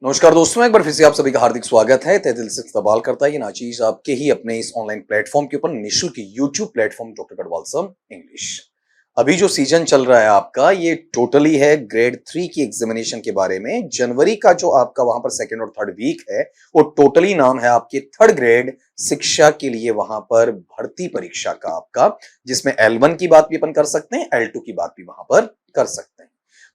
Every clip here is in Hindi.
नमस्कार दोस्तों, एक बार फिर से आप सभी का हार्दिक स्वागत है। तहे दिल से इस्तकबाल करता है ये नाचीज आपके ही अपने इस ऑनलाइन प्लेटफॉर्म के ऊपर, निःशुल्क YouTube platform doctor Garhwal some English. अभी जो सीजन चल रहा है आपका, ये टोटली है ग्रेड 3 की एग्जामिनेशन के बारे में। जनवरी का जो आपका वहां पर सेकेंड और थर्ड वीक है, वो टोटली नाम है आपके थर्ड ग्रेड शिक्षा के लिए वहां पर भर्ती परीक्षा का आपका, जिसमें L1 की बात भी अपन कर सकते हैं, L2 की बात भी वहां पर कर सकते हैं।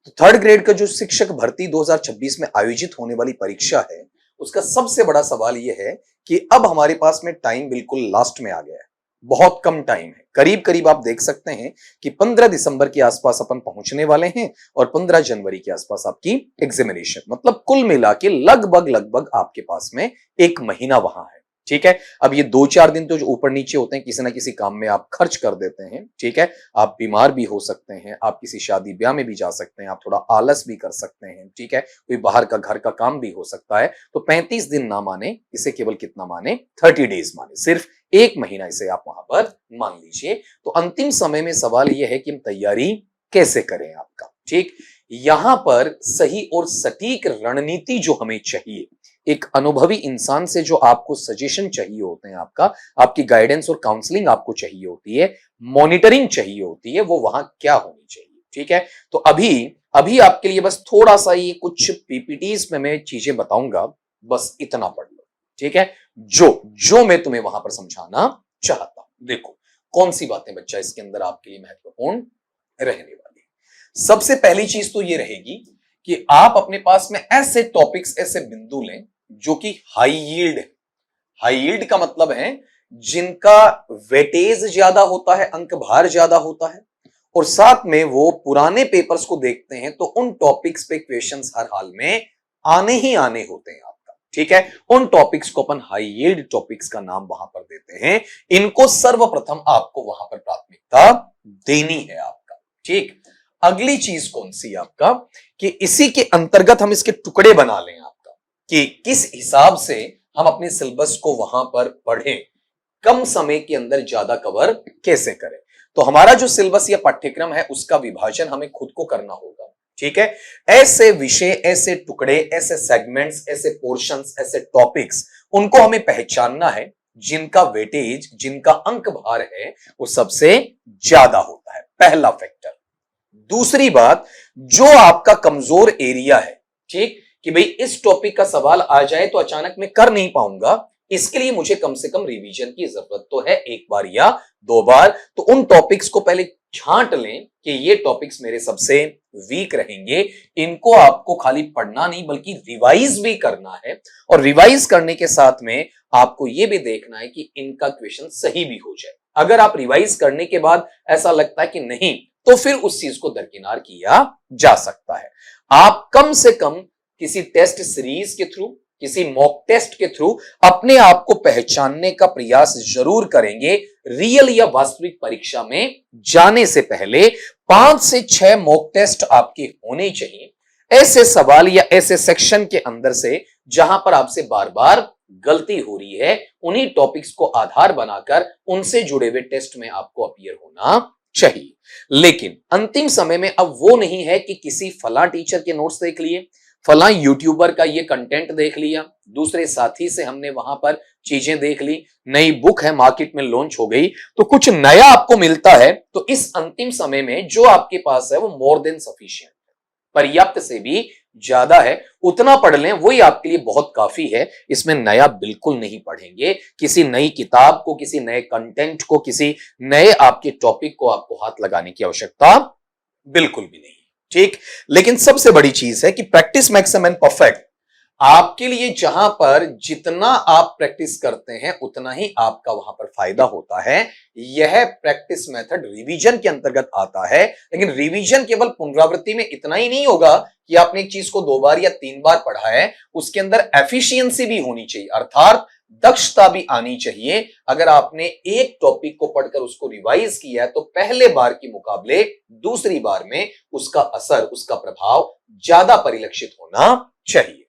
तो थर्ड ग्रेड का जो शिक्षक भर्ती 2026 में आयोजित होने वाली परीक्षा है, उसका सबसे बड़ा सवाल यह है कि अब हमारे पास में टाइम बिल्कुल लास्ट में आ गया है। बहुत कम टाइम है, करीब करीब आप देख सकते हैं कि 15 दिसंबर के आसपास अपन पहुंचने वाले हैं और 15 जनवरी के आसपास आपकी एग्जामिनेशन, मतलब कुल मिला के लगभग लगभग आपके पास में एक महीना वहां है। ठीक है, अब ये 2-4 दिन तो जो ऊपर नीचे होते हैं, किसी ना किसी काम में आप खर्च कर देते हैं। ठीक है, आप बीमार भी हो सकते हैं, आप किसी शादी ब्याह में भी जा सकते हैं, आप थोड़ा आलस भी कर सकते हैं। ठीक है, कोई बाहर का घर का काम भी हो सकता है। तो 35 दिन ना माने, इसे केवल कितना माने, 30 डेज माने, सिर्फ एक महीना इसे आप वहां पर मान लीजिए। तो अंतिम समय में सवाल यह है कि हम तैयारी कैसे करें आपका। ठीक, यहां पर सही और सटीक रणनीति जो हमें चाहिए, एक अनुभवी इंसान से जो आपको सजेशन चाहिए होते हैं, आपकी गाइडेंस और काउंसलिंग आपको चाहिए होती है, मॉनिटरिंग चाहिए होती है, वो वहां क्या होनी चाहिए। ठीक है, तो अभी अभी आपके लिए बस थोड़ा सा ये कुछ पीपीटीज में मैं चीजें बताऊंगा, बस इतना पढ़ लो। ठीक है, जो जो मैं तुम्हें वहां पर समझाना चाहता हूं, देखो कौन सी बातें बच्चा इसके अंदर आपके लिए महत्वपूर्ण रहने वाली है। सबसे पहली चीज तो ये रहेगी कि आप अपने पास में ऐसे टॉपिक्स, ऐसे बिंदु लें जो कि हाई यील्ड है। हाई यील्ड का मतलब है जिनका वेटेज ज्यादा होता है, अंक भार ज्यादा होता है, और साथ में वो पुराने पेपर्स को देखते हैं तो उन टॉपिक्स पे क्वेश्चंस हर हाल में आने ही आने होते हैं आपका। ठीक है, उन टॉपिक्स को अपन हाई यील्ड टॉपिक्स का नाम वहां पर देते हैं। इनको सर्वप्रथम आपको वहां पर प्राथमिकता देनी है आपका। ठीक, अगली चीज कौन सी आपका, कि इसी के अंतर्गत हम इसके टुकड़े बना लें आपका, कि किस हिसाब से हम अपने सिलेबस को वहां पर पढ़ें, कम समय के अंदर ज्यादा कवर कैसे करें। तो हमारा जो सिलेबस या पाठ्यक्रम है, उसका विभाजन हमें खुद को करना होगा। ठीक है, ऐसे विषय, ऐसे टुकड़े, ऐसे सेगमेंट्स, ऐसे पोर्शंस, ऐसे टॉपिक्स, उनको हमें पहचानना है जिनका वेटेज, जिनका अंक भार है, वो सबसे ज्यादा होता है। पहला फैक्टर। दूसरी बात, जो आपका कमजोर एरिया है, ठीक, कि भाई इस टॉपिक का सवाल आ जाए तो अचानक मैं कर नहीं पाऊंगा, इसके लिए मुझे कम से कम रिवीजन की जरूरत तो है, एक बार या दो बार। तो उन टॉपिक्स को पहले छांट लें कि ये टॉपिक्स मेरे सबसे वीक रहेंगे। इनको आपको खाली पढ़ना नहीं बल्कि रिवाइज भी करना है, और रिवाइज करने के साथ में आपको यह भी देखना है कि इनका क्वेश्चन सही भी हो जाए। अगर आप रिवाइज करने के बाद ऐसा लगता है कि नहीं, तो फिर उस चीज को दरकिनार किया जा सकता है। आप कम से कम किसी टेस्ट सीरीज के थ्रू, किसी मॉक टेस्ट के थ्रू अपने आप को पहचानने का प्रयास जरूर करेंगे। रियल या वास्तविक परीक्षा में जाने से पहले 5 से 6 मॉक टेस्ट आपके होने चाहिए, ऐसे सवाल या ऐसे सेक्शन के अंदर से जहां पर आपसे बार बार गलती हो रही है, उन्हीं टॉपिक्स को आधार बनाकर उनसे जुड़े हुए टेस्ट में आपको अपीयर होना चाहिए। लेकिन अंतिम समय में अब वो नहीं है कि किसी फला टीचर के नोट्स देख लिए, फला यूट्यूबर का ये कंटेंट देख लिया, दूसरे साथी से हमने वहां पर चीजें देख ली, नई बुक है मार्केट में लॉन्च हो गई तो कुछ नया आपको मिलता है। तो इस अंतिम समय में जो आपके पास है वो मोर देन सफिशिएंट, पर्याप्त से भी ज्यादा है। उतना पढ़ लें, वही आपके लिए बहुत काफी है। इसमें नया बिल्कुल नहीं पढ़ेंगे, किसी नई किताब को, किसी नए कंटेंट को, किसी नए आपके टॉपिक को आपको हाथ लगाने की आवश्यकता बिल्कुल भी नहीं। ठीक, लेकिन सबसे बड़ी चीज है कि practice makes a man perfect. आपके लिए जहां पर जितना आप प्रैक्टिस करते हैं उतना ही आपका वहां पर फायदा होता है। यह प्रैक्टिस मेथड रिवीजन के अंतर्गत आता है, लेकिन रिवीजन केवल पुनरावृत्ति में इतना ही नहीं होगा कि आपने एक चीज को 2 बार या 3 बार पढ़ा है, उसके अंदर एफिशिएंसी भी होनी चाहिए, अर्थात दक्षता भी आनी चाहिए। अगर आपने एक टॉपिक को पढ़कर उसको रिवाइज किया है तो पहले बार के मुकाबले दूसरी बार में उसका असर, उसका प्रभाव ज्यादा परिलक्षित होना चाहिए।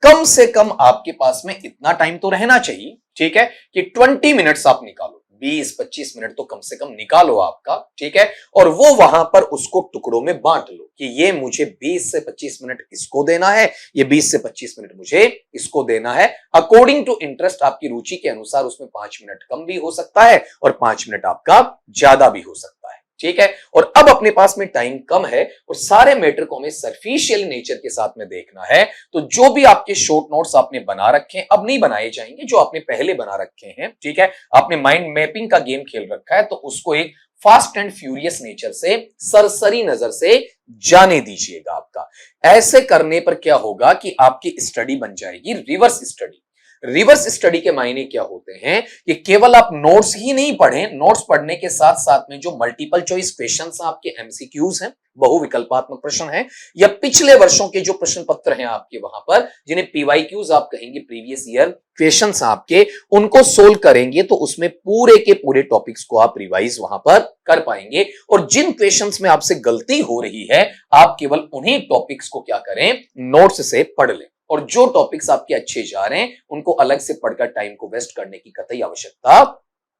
कम से कम आपके पास में इतना टाइम तो रहना चाहिए, ठीक है, कि 20 मिनट्स आप निकालो, 20-25 मिनट तो कम से कम निकालो आपका, ठीक है, और वो वहां पर उसको टुकड़ों में बांट लो कि ये मुझे 20 से 25 मिनट इसको देना है, ये 20 से 25 मिनट मुझे इसको देना है। अकॉर्डिंग टू इंटरेस्ट, आपकी रुचि के अनुसार उसमें 5 मिनट कम भी हो सकता है और 5 मिनट आपका ज्यादा भी हो सकता है, ठीक है। और अब अपने पास में टाइम कम है और सारे मैटर को हमें सरफिशियल नेचर के साथ में देखना है, तो जो भी आपके शॉर्ट नोट्स आपने बना रखे हैं, अब नहीं बनाए जाएंगे, जो आपने पहले बना रखे हैं, ठीक है, आपने माइंड मैपिंग का गेम खेल रखा है, तो उसको एक फास्ट एंड फ्यूरियस नेचर से, सरसरी नजर से जाने दीजिएगा आपका। ऐसे करने पर क्या होगा कि आपकी स्टडी बन जाएगी रिवर्स स्टडी। रिवर्स स्टडी के मायने क्या होते हैं कि केवल आप नोट्स ही नहीं पढ़ें, नोट्स पढ़ने के साथ साथ में जो मल्टीपल चॉइस क्वेश्चंस हैं, आपके एमसीक्यूज हैं, बहुविकल्पात्मक प्रश्न हैं, या पिछले वर्षों के जो प्रश्न पत्र हैं आपके वहां पर, जिन्हें पीवाईक्यूज आप कहेंगे, प्रीवियस ईयर क्वेश्चंस आपके, उनको सोल्व करेंगे तो उसमें पूरे के पूरे टॉपिक्स को आप रिवाइज वहां पर कर पाएंगे। और जिन क्वेश्चंस में आपसे गलती हो रही है, आप केवल उन्हीं टॉपिक्स को क्या करें, नोट्स से पढ़ लें, और जो टॉपिक्स आपके अच्छे जा रहे हैं उनको अलग से पढ़कर टाइम को वेस्ट करने की कतई आवश्यकता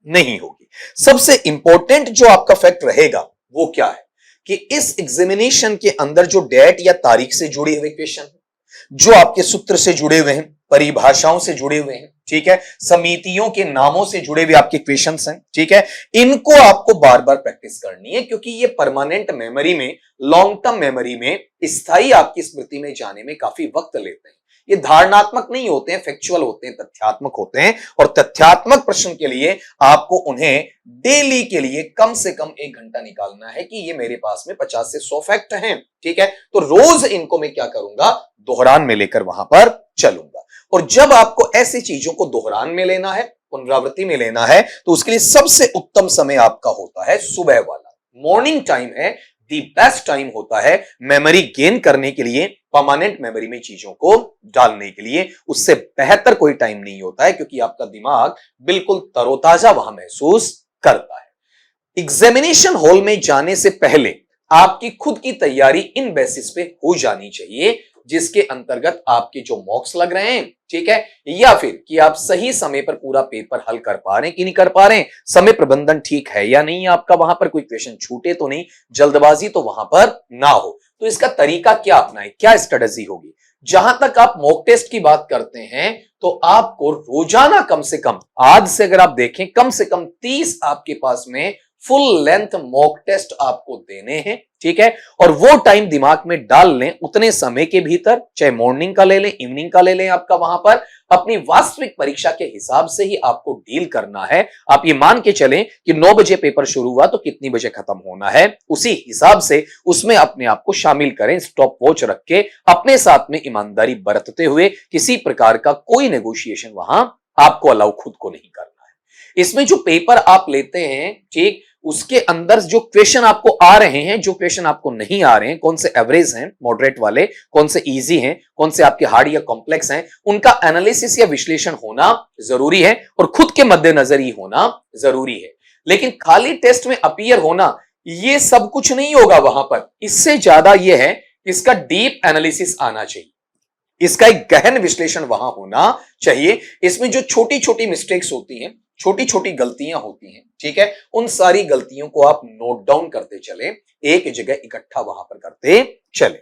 नहीं होगी। सबसे इंपॉर्टेंट जो आपका फैक्ट रहेगा वो क्या है कि इस एग्जामिनेशन के अंदर जो डेट या तारीख से जुड़े हुए क्वेश्चन, जो आपके सूत्र से जुड़े हुए हैं, परिभाषाओं से जुड़े हुए हैं, ठीक है, समितियों के नामों से जुड़े हुए आपके क्वेश्चंस हैं, ठीक है, इनको आपको बार बार प्रैक्टिस करनी है, क्योंकि ये परमानेंट मेमोरी में, लॉन्ग टर्म मेमोरी में, स्थायी आपकी स्मृति में जाने में काफी वक्त लेते हैं। ये धारणात्मक नहीं होते हैं, फैक्चुअल होते हैं, तथ्यात्मक होते हैं, और तथ्यात्मक प्रश्न के लिए आपको उन्हें डेली के लिए कम से कम 1 घंटा निकालना है कि ये मेरे पास में 50 से 100 फैक्ट हैं, ठीक है, तो रोज इनको मैं क्या करूंगा, दोहरान में लेकर वहां पर चलूंगा। और जब आपको ऐसी चीजों को दोहरान में लेना है, पुनरावृत्ति में लेना है, तो उसके लिए सबसे उत्तम समय आपका होता है सुबह वाला, मॉर्निंग टाइम है, दी बेस्ट टाइम होता है मेमोरी गेन करने के लिए, परमानेंट मेमोरी में चीजों को डालने के लिए। उससे बेहतर कोई टाइम नहीं होता है, क्योंकि आपका दिमाग बिल्कुल तरोताजा वहां महसूस करता है। एग्जामिनेशन हॉल में जाने से पहले आपकी खुद की तैयारी इन बेसिस पे हो जानी चाहिए, जिसके अंतर्गत आपके जो मॉक्स लग रहे हैं, ठीक है, या फिर कि आप सही समय पर पूरा पेपर हल कर पा रहे हैं कि नहीं कर पा रहे हैं, समय प्रबंधन ठीक है या नहीं आपका, वहां पर कोई क्वेश्चन छूटे तो नहीं, जल्दबाजी तो वहां पर ना हो। तो इसका तरीका क्या अपनाएं, क्या स्ट्रेटजी होगी। जहां तक आप मॉक टेस्ट की बात करते हैं, तो आपको रोजाना कम से कम, आज से अगर आप देखें, कम से कम 30 आपके पास में फुल लेंथ मॉक टेस्ट आपको देने हैं, ठीक है, और वो टाइम दिमाग में डाल लें, उतने समय के भीतर, चाहे मॉर्निंग का ले लें, इवनिंग का ले लें, आपका वहां पर अपनी वास्तविक परीक्षा के हिसाब से ही आपको डील करना है। आप ये मान के चलें कि 9 बजे पेपर शुरू हुआ तो कितनी बजे खत्म होना है, उसी हिसाब से उसमें अपने आप को शामिल करें, स्टॉप वॉच रख के, अपने साथ में ईमानदारी बरतते हुए, किसी प्रकार का कोई नेगोशिएशन वहां आपको अलाउ खुद को नहीं करना है। इसमें जो पेपर आप लेते हैं, ठीक, उसके अंदर जो क्वेश्चन आपको आ रहे हैं, जो क्वेश्चन आपको नहीं आ रहे हैं, कौन से एवरेज हैं, मॉडरेट वाले, कौन से इजी हैं, कौन से आपके हार्ड या कॉम्प्लेक्स हैं, उनका एनालिसिस या विश्लेषण होना जरूरी है और खुद के मद्देनजर ही होना जरूरी है। लेकिन खाली टेस्ट में अपीयर होना, ये सब कुछ नहीं होगा वहां पर। इससे ज्यादा यह है, इसका डीप एनालिसिस आना चाहिए, इसका एक गहन विश्लेषण वहां होना चाहिए। इसमें जो छोटी छोटी मिस्टेक्स होती हैं, छोटी छोटी गलतियां होती हैं, ठीक है, उन सारी गलतियों को आप नोट डाउन करते चले, एक जगह इकट्ठा वहां पर करते चले।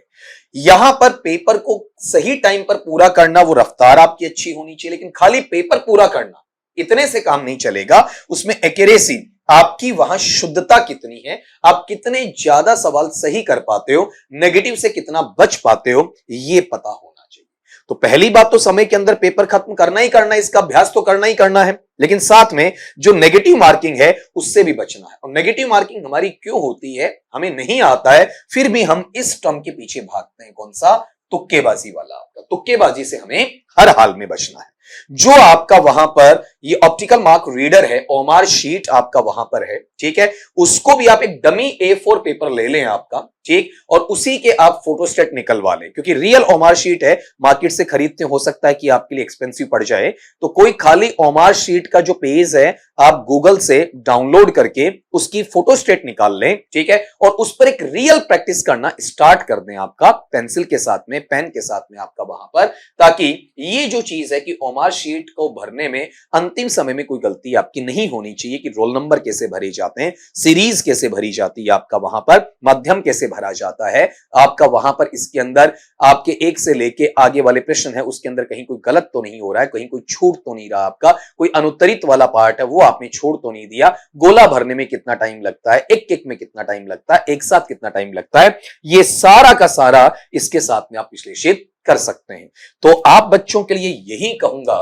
यहां पर पेपर को सही टाइम पर पूरा करना, वो रफ्तार आपकी अच्छी होनी चाहिए, लेकिन खाली पेपर पूरा करना, इतने से काम नहीं चलेगा। उसमें एक्यूरेसी, आपकी वहां शुद्धता कितनी है, आप कितने ज्यादा सवाल सही कर पाते हो, नेगेटिव से कितना बच पाते हो, ये पता होना चाहिए। तो पहली बात तो समय के अंदर पेपर खत्म करना ही करना है, इसका अभ्यास तो करना ही करना है, लेकिन साथ में जो नेगेटिव मार्किंग है उससे भी बचना है। और नेगेटिव मार्किंग हमारी क्यों होती है, हमें नहीं आता है, फिर भी हम इस टर्म के पीछे भागते हैं, कौन सा, तुक्केबाजी वाला। तुक्केबाजी से हमें हर हाल में बचना है। जो आपका वहां पर ये ऑप्टिकल मार्क रीडर है, ओमार शीट आपका वहां पर है, ठीक है, उसको भी आप एक डमी A4 पेपर ले लें आपका, ठीक, और उसी के आप फोटोस्टेट निकलवा लें, क्योंकि रियल ओमार शीट है, मार्केट से खरीदते हो सकता है कि आपके लिए एक्सपेंसिव पड़ जाए। तो कोई खाली ओमार शीट का जो पेज है आप गूगल से डाउनलोड करके उसकी फोटोस्टेट निकाल लें, ठीक है, और उस पर एक रियल प्रैक्टिस करना स्टार्ट कर दें आपका पेंसिल के साथ में, पेन के साथ में आपका वहां पर, ताकि ये जो चीज है कि ओमार शीट को भरने में अंतिम समय में कोई गलती आपकी नहीं होनी चाहिए कि रोल नंबर कैसे भरे जाते हैं, सीरीज कैसे भरी जाती है आपका वहां पर, माध्यम कैसे भरा जाता है आपका वहां पर, इसके अंदर आपके एक से लेके आगे वाले प्रश्न है उसके अंदर कहीं कोई गलत तो नहीं हो रहा है, कहीं कोई छूट तो नहीं रहा आपका, कोई अनुत्तरित वाला पार्ट है वो आपने छोड़ तो नहीं दिया, गोला भरने में कितना टाइम लगता है, एक एक में कितना टाइम लगता है, एक साथ कितना टाइम लगता है, ये सारा का सारा इसके साथ में आप विश्लेषित कर सकते हैं। तो आप बच्चों के लिए यही कहूंगा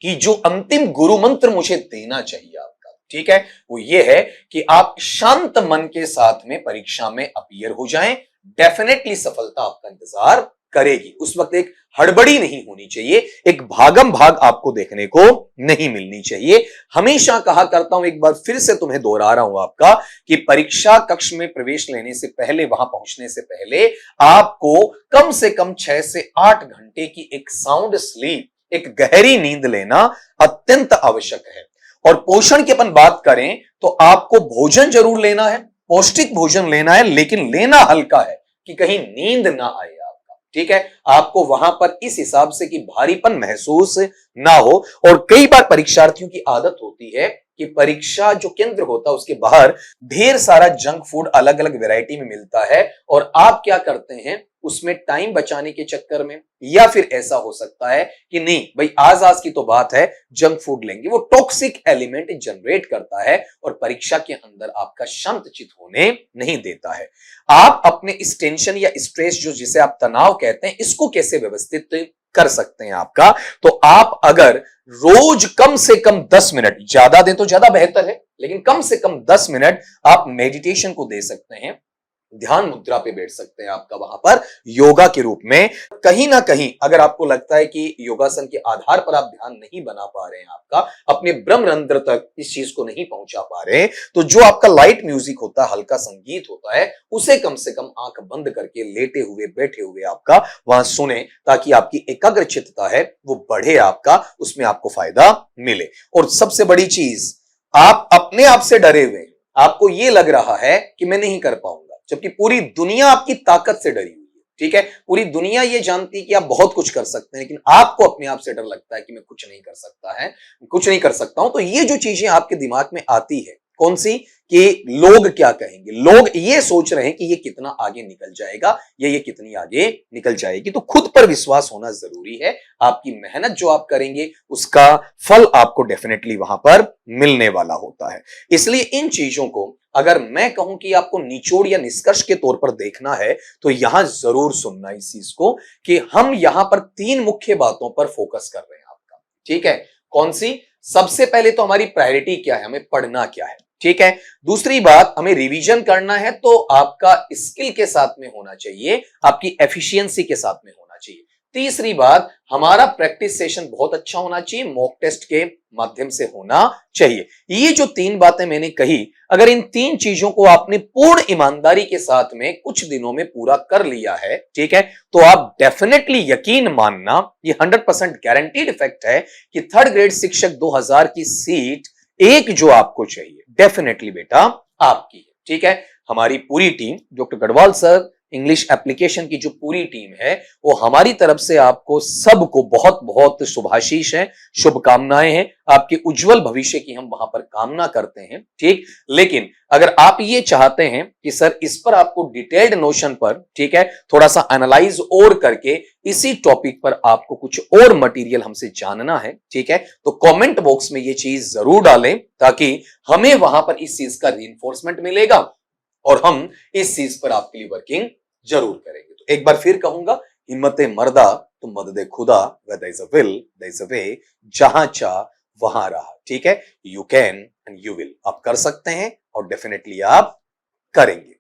कि जो अंतिम गुरु मंत्र मुझे देना चाहिए आपका, ठीक है, वो ये है कि आप शांत मन के साथ में परीक्षा में अपीयर हो जाएं, डेफिनेटली सफलता आपका इंतजार करेगी। उस वक्त एक हड़बड़ी नहीं होनी चाहिए, एक भागम भाग आपको देखने को नहीं मिलनी चाहिए। हमेशा कहा करता हूं, एक बार फिर से तुम्हें दोहरा रहा हूं आपका, कि परीक्षा कक्ष में प्रवेश लेने से पहले, वहां पहुंचने से पहले आपको कम से कम 6 से 8 घंटे की एक साउंड स्लीप, एक गहरी नींद लेना अत्यंत आवश्यक है। और पोषण की अपन बात करें तो आपको भोजन जरूर लेना है, पौष्टिक भोजन लेना है, लेकिन लेना हल्का है कि कहीं नींद ना आए आपका, ठीक है, आपको वहां पर इस हिसाब से कि भारीपन महसूस ना हो। और कई बार परीक्षार्थियों की आदत होती है कि परीक्षा जो केंद्र होता है उसके बाहर ढेर सारा जंक फूड अलग अलग वैरायटी में मिलता है, और आप क्या करते हैं उसमें टाइम बचाने के चक्कर में, या फिर ऐसा हो सकता है कि नहीं भाई आज की तो बात है जंक फूड लेंगे, वो टॉक्सिक एलिमेंट जनरेट करता है और परीक्षा के अंदर आपका शांत चित होने नहीं देता है। आप अपने इस टेंशन या स्ट्रेस जो जिसे आप तनाव कहते हैं, इसको कैसे व्यवस्थित कर सकते हैं आपका, तो आप अगर रोज कम से कम 10 मिनट, ज्यादा दें तो ज्यादा बेहतर है, लेकिन कम से कम 10 मिनट आप मेडिटेशन को दे सकते हैं, ध्यान मुद्रा पे बैठ सकते हैं आपका वहां पर योगा के रूप में। कहीं ना कहीं अगर आपको लगता है कि योगासन के आधार पर आप ध्यान नहीं बना पा रहे हैं, आपका अपने ब्रह्मरंध्र तक इस चीज को नहीं पहुंचा पा रहे, तो जो आपका लाइट म्यूजिक होता है, हल्का संगीत होता है, उसे कम से कम आंख बंद करके लेटे हुए बैठे हुए आपका वहां सुने, ताकि आपकी एकाग्रचित्तता है वो बढ़े, आपका उसमें आपको फायदा मिले। और सबसे बड़ी चीज, आप अपने आप से डरे हुए, आपको ये लग रहा है कि मैं नहीं कर पाऊंगा, जबकि पूरी दुनिया आपकी ताकत से डरी हुई है, ठीक है, पूरी दुनिया ये जानती है कि आप बहुत कुछ कर सकते हैं, लेकिन आपको अपने आप से डर लगता है कि मैं कुछ नहीं कर सकता है, कुछ नहीं कर सकता हूं। तो ये जो चीजें आपके दिमाग में आती है, कौन सी, कि लोग क्या कहेंगे, लोग ये सोच रहे हैं कि ये कितना आगे निकल जाएगा या ये कितनी आगे निकल जाएगी, तो खुद पर विश्वास होना जरूरी है। आपकी मेहनत जो आप करेंगे उसका फल आपको डेफिनेटली वहां पर मिलने वाला होता है। इसलिए इन चीजों को अगर मैं कहूं कि आपको निचोड़ या निष्कर्ष के तौर पर देखना है, तो यहां जरूर सुनना इस चीज को, कि हम यहां पर 3 मुख्य बातों पर फोकस कर रहे हैं आपका, ठीक है, कौन सी, सबसे पहले तो हमारी प्रायोरिटी क्या है, हमें पढ़ना क्या है, ठीक है, दूसरी बात हमें रिवीजन करना है, तो आपका स्किल के साथ में होना चाहिए, आपकी एफिशिएंसी के साथ में होना चाहिए, तीसरी बात हमारा प्रैक्टिस सेशन बहुत अच्छा होना चाहिए, मॉक टेस्ट के माध्यम से होना चाहिए। ये जो 3 बातें मैंने कही, अगर इन 3 चीजों को आपने पूर्ण ईमानदारी के साथ में कुछ दिनों में पूरा कर लिया है, ठीक है, तो आप डेफिनेटली यकीन मानना, ये 100% गारंटीड फैक्ट है कि 3rd ग्रेड शिक्षक 2000 की सीट एक जो आपको चाहिए, डेफिनेटली बेटा आपकी है, ठीक है। हमारी पूरी team, doctor Garhwal sir English application की जो पूरी टीम है, वो हमारी तरफ से आपको सबको बहुत बहुत शुभाशीष है, शुभकामनाएं हैं, आपके उज्जवल भविष्य की हम वहां पर कामना करते हैं, ठीक। लेकिन अगर आप ये चाहते हैं कि सर इस पर आपको डिटेल्ड नोशन पर, ठीक है, थोड़ा सा एनालाइज और करके इसी टॉपिक पर आपको कुछ और मटेरियल हमसे जानना है, ठीक है, तो कमेंट बॉक्स में ये चीज जरूर डालें, ताकि हमें वहां पर इस चीज का रीइंफोर्समेंट मिलेगा और हम इस चीज पर आपके लिए वर्किंग जरूर करेंगे। तो एक बार फिर कहूंगा, हिम्मते मर्दा तो मददे खुदा, where there is a will there is a way, जहां चाह वहां रहा, ठीक है, you can and you will, आप कर सकते हैं और डेफिनेटली आप करेंगे।